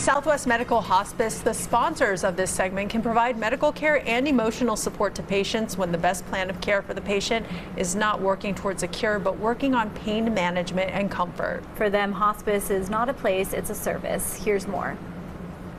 Southwest Medical Hospice, the sponsors of this segment, can provide medical care and emotional support to patients when the best plan of care for the patient is not working towards a cure, but working on pain management and comfort. For them, hospice is not a place, it's a service. Here's more.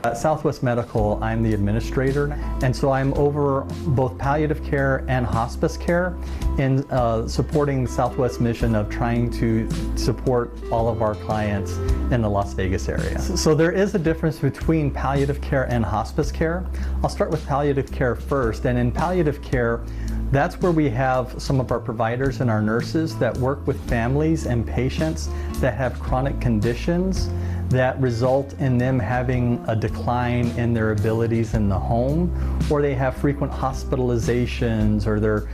At Southwest Medical, I'm the administrator, and so I'm over both palliative care and hospice care in supporting Southwest's mission of trying to support all of our clients in the Las Vegas area. So there is a difference between palliative care and hospice care. I'll start with palliative care first, and in palliative care, that's where we have some of our providers and our nurses that work with families and patients that have chronic conditions that result in them having a decline in their abilities in the home, or they have frequent hospitalizations, or they're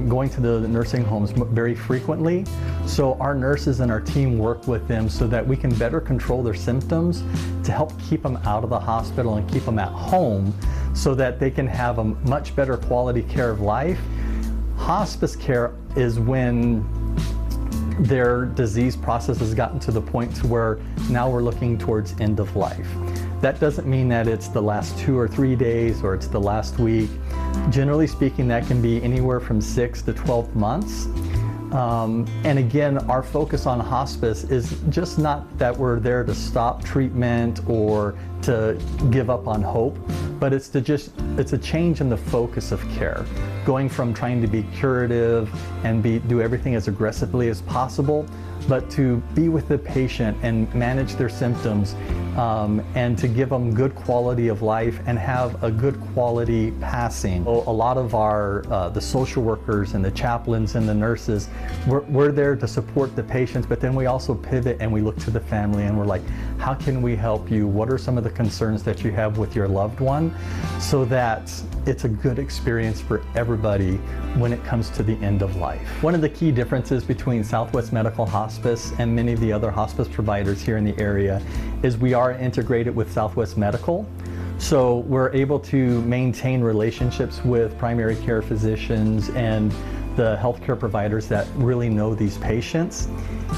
going to the nursing homes very frequently. So our nurses and our team work with them so that we can better control their symptoms to help keep them out of the hospital and keep them at home so that they can have a much better quality care of life. Hospice care is when their disease process has gotten to the point to where now we're looking towards end of life. That doesn't mean that it's the last 2 or 3 days or it's the last week. Generally speaking, that can be anywhere from 6 to 12 months. And again, our focus on hospice is just not that we're there to stop treatment or to give up on hope, but it's a change in the focus of care, going from trying to be curative and do everything as aggressively as possible, but to be with the patient and manage their symptoms, and to give them good quality of life and have a good quality passing. So a lot of our the social workers and the chaplains and the nurses, we're there to support the patients, but then we also pivot and we look to the family and we're like, how can we help you? What are some of the concerns that you have with your loved one, so that it's a good experience for everybody when it comes to the end of life. One of the key differences between Southwest Medical Hospice and many of the other hospice providers here in the area is we are integrated with Southwest Medical. So we're able to maintain relationships with primary care physicians and the healthcare providers that really know these patients.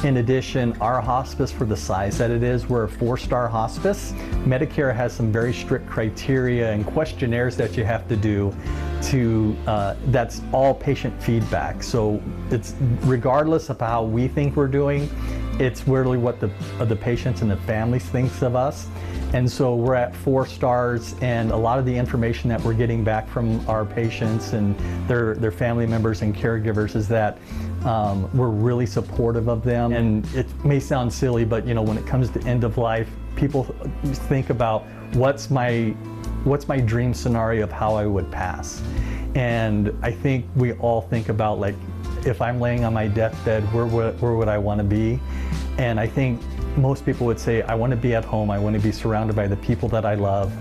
In addition, our hospice, for the size that it is, we're a 4-star hospice. Medicare has some very strict criteria and questionnaires that you have to do that's all patient feedback. So it's regardless of how we think we're doing, it's really what the patients and the families thinks of us. And so we're at 4 stars, and a lot of the information that we're getting back from our patients and their family members and caregivers is that we're really supportive of them. And it may sound silly, but you know, when it comes to end of life, people think about what's my dream scenario of how I would pass. And I think we all think about, like, if I'm laying on my deathbed, where would I want to be? And I think most people would say, I want to be at home, I want to be surrounded by the people that I love,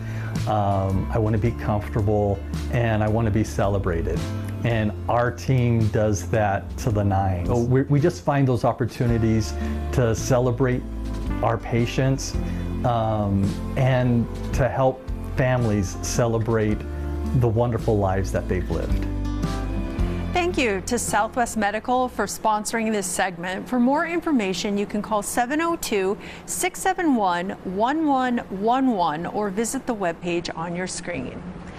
I want to be comfortable, and I want to be celebrated. And our team does that to the nines. So we just find those opportunities to celebrate our patients and to help families celebrate the wonderful lives that they've lived. Thank you to Southwest Medical for sponsoring this segment. For more information, you can call 702-671-1111 or visit the webpage on your screen.